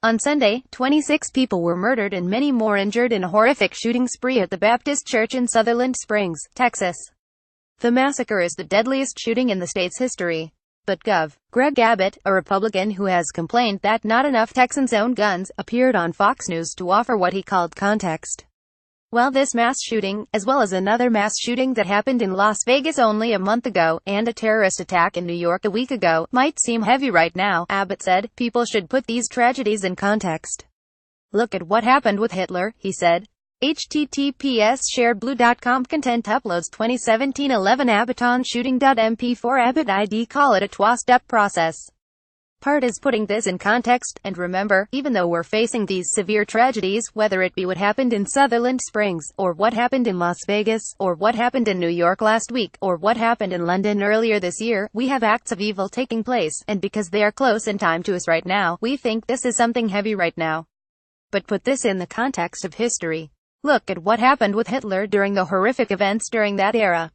On Sunday, 26 people were murdered and many more injured in a horrific shooting spree at the Baptist Church in Sutherland Springs, Texas. The massacre is the deadliest shooting in the state's history. But Gov. Greg Abbott, a Republican who has complained that not enough Texans own guns, appeared on Fox News to offer what he called context. Well, this mass shooting, as well as another mass shooting that happened in Las Vegas only a month ago, and a terrorist attack in New York a week ago, might seem heavy right now, Abbott said. People should put these tragedies in context. Look at what happened with Hitler, he said. https://sharedblue.com content uploads 2017-11 Abboton shooting.mp4 Abbott ID call it a two-step process. Part is putting this in context, and remember, even though we're facing these severe tragedies, whether it be what happened in Sutherland Springs, or what happened in Las Vegas, or what happened in New York last week, or what happened in London earlier this year, we have acts of evil taking place, and because they are close in time to us right now, we think this is something heavy right now. But put this in the context of history. Look at what happened with Hitler during the horrific events during that era.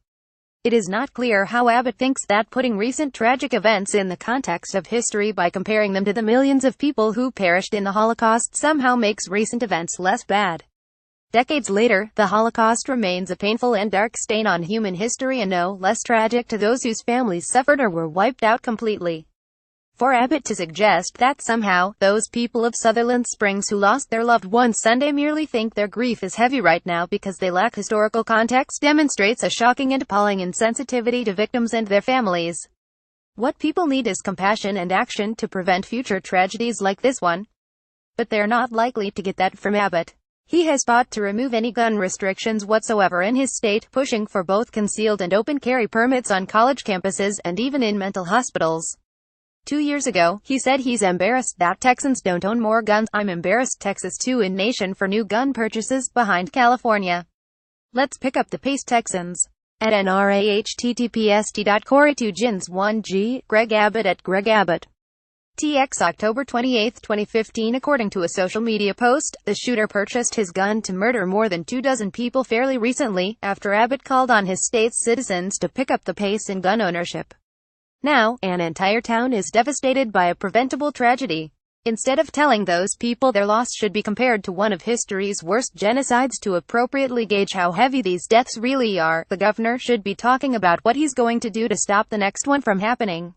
It is not clear how Abbott thinks that putting recent tragic events in the context of history by comparing them to the millions of people who perished in the Holocaust somehow makes recent events less bad. Decades later, the Holocaust remains a painful and dark stain on human history and no less tragic to those whose families suffered or were wiped out completely. For Abbott to suggest that somehow, those people of Sutherland Springs who lost their loved ones Sunday merely think their grief is heavy right now because they lack historical context demonstrates a shocking and appalling insensitivity to victims and their families. What people need is compassion and action to prevent future tragedies like this one. But they're not likely to get that from Abbott. He has fought to remove any gun restrictions whatsoever in his state, pushing for both concealed and open carry permits on college campuses and even in mental hospitals. 2 years ago, he said he's embarrassed that Texans don't own more guns. I'm embarrassed Texas 2 in nation for new gun purchases, behind California. Let's pick up the pace, Texans. At NRA https://corey2gins1g, Greg Abbott at Greg Abbott. TX October 28, 2015. According to a social media post, the shooter purchased his gun to murder more than 24 people fairly recently, after Abbott called on his state's citizens to pick up the pace in gun ownership. Now, an entire town is devastated by a preventable tragedy. Instead of telling those people their loss should be compared to one of history's worst genocides to appropriately gauge how heavy these deaths really are, the governor should be talking about what he's going to do to stop the next one from happening.